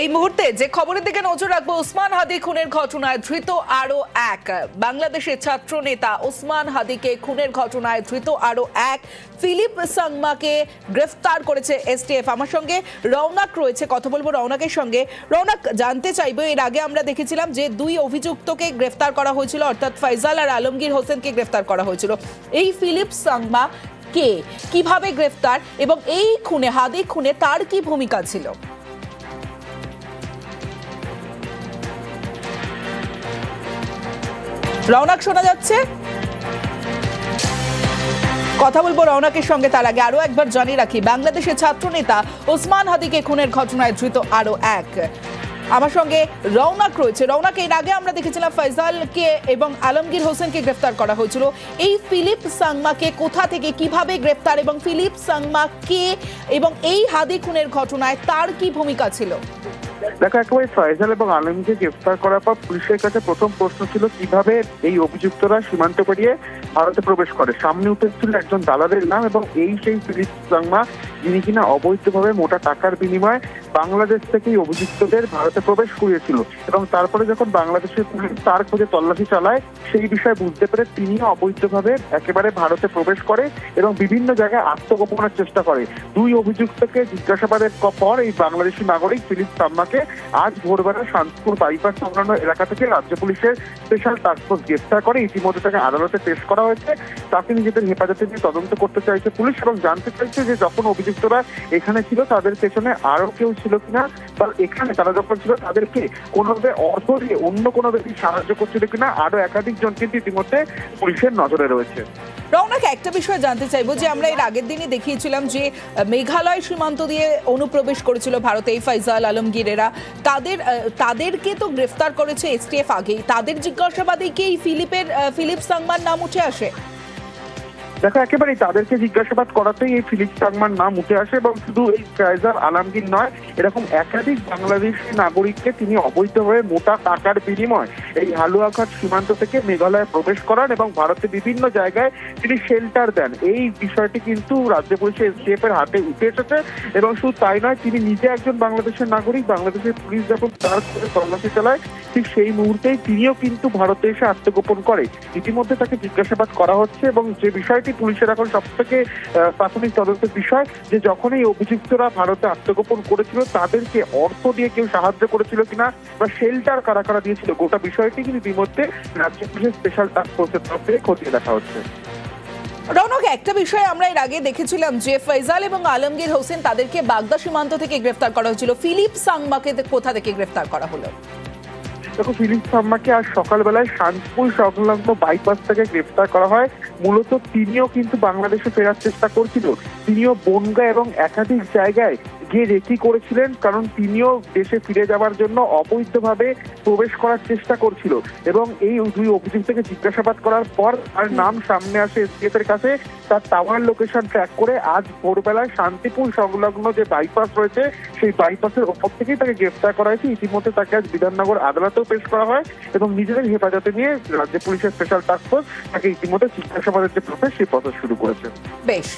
এই মুহূর্তে যে খবরের দিকে নজর রাখবো, ওসমান হাদি খুনের ঘটনায় ধৃত আরো এক বাংলাদেশের ছাত্র নেতা ওসমান হাদিকে খুনের ঘটনায় ধৃত আরো এক ফিলিপ সাংমাকে গ্রেফতার করেছে এসটিএফ। আমার সঙ্গে রৌনক রয়েছে, কথা বলবো রৌনকের সঙ্গে। রৌনক, জানতে চাইবো, এর আগে আমরা দেখেছিলাম যে দুই অভিযুক্তকে গ্রেফতার করা হয়েছিল, অর্থাৎ ফয়সাল আর আলমগীর হোসেনকে গ্রেফতার করা হয়েছিল। এই ফিলিপ সাংমা কে, কিভাবে গ্রেফতার এবং এই খুনে, হাদি খুনে তার কি ভূমিকা ছিল? রৌনক, শোনা যাচ্ছে? কথা বলবো রৌনকের সঙ্গে। তার আগে আরো একবার জানিয়ে রাখি, বাংলাদেশের ছাত্র নেতা ওসমান হাদিকে খুনের ঘটনায় ধৃত আরো এক। আমার সঙ্গে রৌনক রয়েছে। রৌনক, এর আগে আমরা দেখেছিলাম ফয়সালকে এবং আলমগীর হোসেনকে গ্রেফতার করা হয়েছিল। এই ফিলিপ সাংমাকে কোথা থেকে কিভাবে গ্রেফতার, এবং ফিলিপ সাংমা কে, এবং এই হাদি খুনের ঘটনায় তার কি ভূমিকা ছিল? দেখো, একেবারে ফয়সাল এবং আলমকে গ্রেফতার করার পর পুলিশের কাছে প্রথম প্রশ্ন ছিল কিভাবে এই অভিযুক্তরা সীমান্ত পেরিয়ে ভারতে প্রবেশ করে। সামনে উঠেছিল একজন দালালের নাম, এবং এই সেই ফিলিপ সাংমা, যিনি কিনা অবৈধভাবে মোটা টাকার বিনিময়ে বাংলাদেশ থেকে অভিযুক্তদের ভারতে প্রবেশ করিয়েছিল। এবং তারপরে যখন বাংলাদেশের পুলিশ তার খোঁজে তল্লাশি চালায়, সেই বিষয়ে বুঝতে পেরে তিনিও অবৈধভাবে একেবারে ভারতে প্রবেশ করে এবং বিভিন্ন জায়গায় আত্মগোপনের চেষ্টা করে। দুই অভিযুক্তকে জিজ্ঞাসাবাদের পর এই বাংলাদেশি নাগরিক ফিলিপ সাংমাকে আজ ভোরবেলা শান্তিপুর বাইপাস সংলগ্ন এলাকা থেকে রাজ্য পুলিশের স্পেশাল টাস্কফোর্স গ্রেফতার করে। ইতিমধ্যে তাকে আদালতে পেশ করা হয়েছে। তাকে নিজেদের হেফাজতে নিয়ে তদন্ত করতে চাইছে পুলিশ, এবং জানতে চাইছে যে যখন অভিযুক্তরা এখানে ছিল তাদের পেছনে আরো কেউ ছিল কিনা, বা এখানে তারা যখন ছিল তাদেরকে কোনোভাবে অর্থ দিয়ে অন্য কোনো ব্যক্তি সাহায্য করছিল কিনা। আরো একাধিক জন কিন্তু ইতিমধ্যে পুলিশের নজরে রয়েছে। রৌনক, একটা বিষয় জানতে চাইবো যে আমরা এর আগের দিনই দেখিয়েছিলাম যে মেঘালয় সীমান্ত দিয়ে অনুপ্রবেশ করেছিল ভারতে এই ফয়সাল আলমগীরেরা। তাদেরকে তো গ্রেফতার করেছে এসটিএফ আগেই। তাদের জিজ্ঞাসাবাদে কি ফিলিপ সাংমার নাম উঠে আসে? দেখো, একেবারেই তাদেরকে জিজ্ঞাসাবাদ করাতেই এই ফিলিপ সাংমার নাম উঠে আসে, এবং শুধু এই ফয়সাল আলমগীর নয়, এরকম একাধিক বাংলাদেশি নাগরিককে তিনি অবৈধভাবে মোটা টাকার বিনিময় এই হালুয়াঘাট সীমান্ত থেকে মেঘালয়ে প্রবেশ করান এবং ভারতে বিভিন্ন জায়গায় তিনি শেল্টার দেন। এই বিষয়টি কিন্তু রাজ্য পুলিশের এসটিএফ এর হাতে উঠে এসেছে। এবং শুধু তাই নয়, তিনি নিজে একজন বাংলাদেশের নাগরিক। বাংলাদেশের পুলিশ যখন তার তল্লাশি চালায়, ঠিক সেই মুহূর্তেই তিনিও কিন্তু ভারতে এসে আত্মগোপন করে। ইতিমধ্যে তাকে জিজ্ঞাসাবাদ করা হচ্ছে, এবং যে বিষয়টি পুলিশের এখন সব থেকে প্রাথমিক তদন্তের বিষয়, যে যখন এই অভিযুক্তরা ভারতে আত্মগোপন করেছিল তাদেরকে অর্থ দিয়ে কেউ সাহায্য করেছিল কিনা, বা শেল্টার কারা কারা দিয়েছিল, গোটা বিষয়টি কিন্তু ইতিমধ্যে রাজ্য পুলিশের স্পেশাল টাস্কফোর্সের তরফ থেকে খতিয়ে দেখা হচ্ছে। রৌনক, একটা বিষয় আমরা এর আগে দেখেছিলাম যে ফয়সাল এবং আলমগীর হোসেন তাদেরকে বাগদা সীমান্ত থেকে গ্রেফতার করা হয়েছিল। ফিলিপ সাংমাকে কোথা থেকে গ্রেফতার করা হলো? দেখো, ফিলিপ সাংমাকে আজ সকালবেলায় শান্তিপুর সংলগ্ন বাইপাস থেকে গ্রেফতার করা হয়। মূলত তিনিও কিন্তু বাংলাদেশে ফেরার চেষ্টা করছিল। তিনিও বনগাঁ এবং একাধিক জায়গায় গিয়ে রেকি করেছিলেন, কারণ তিনিও দেশে ফিরে যাওয়ার জন্য অবৈধভাবে প্রবেশ করার চেষ্টা করছিল। এবং এই দুই অভিযুক্তকে জিজ্ঞাসাবাদ করার পর তার নাম সামনে আসে এসটিএফ এর কাছে। তার টাওয়ার লোকেশন ট্র্যাক করে আজ ভোরবেলায় শান্তিপুর সংলগ্ন যে বাইপাস রয়েছে, সেই বাইপাসের ওপর থেকেই তাকে গ্রেফতার করা হয়েছে। ইতিমধ্যে তাকে আজ বিধাননগর আদালতেও পেশ করা হয়, এবং নিজেদের হেফাজতে নিয়ে রাজ্য পুলিশের স্পেশাল টাস্কফোর্স তাকে ইতিমধ্যে জিজ্ঞাসাবাদের যে প্রসেস, সেই প্রসেস শুরু করেছে। বেশ।